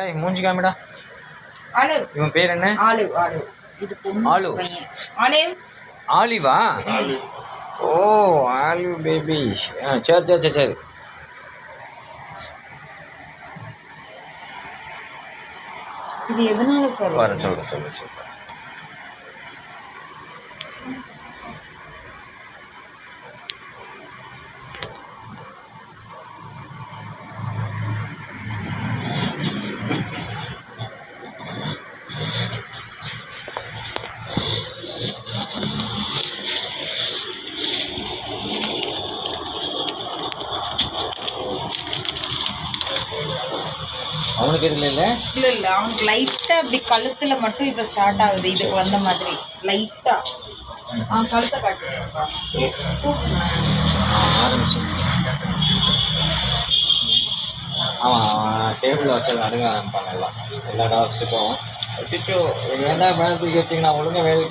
ஏய் மூஞ்சி காமிடா. ஆலிவ். இவன் பேர் என்ன? ஆலிவ். ஆலிவ். இது பொண்ணு ஆலிவ். பையன். ஆலிவ். ஆலிவா? ஓ ஆலிவ் பேபி. சரி சரி சரி சரி. இது எதனால சார் வர சொல்லு. அவனுக்கு எதுல இல்லை அவனுக்கு லைட்டாக அப்படி கழுத்தில் மட்டும் இப்போ ஸ்டார்ட் ஆகுது. இதுக்கு வந்த மாதிரி லைட்டாக கழுத்தை காட்டுறேன்ப்பா. ஆரம்பிச்சு அவன் டேபிளில் வச்சு நடுங்க ஆரம்பிப்பாங்க எல்லா டாக்ஸுக்கும். ஏன்டா மேலே தூக்கி வச்சிங்கன்னா ஒழுங்காக வேலை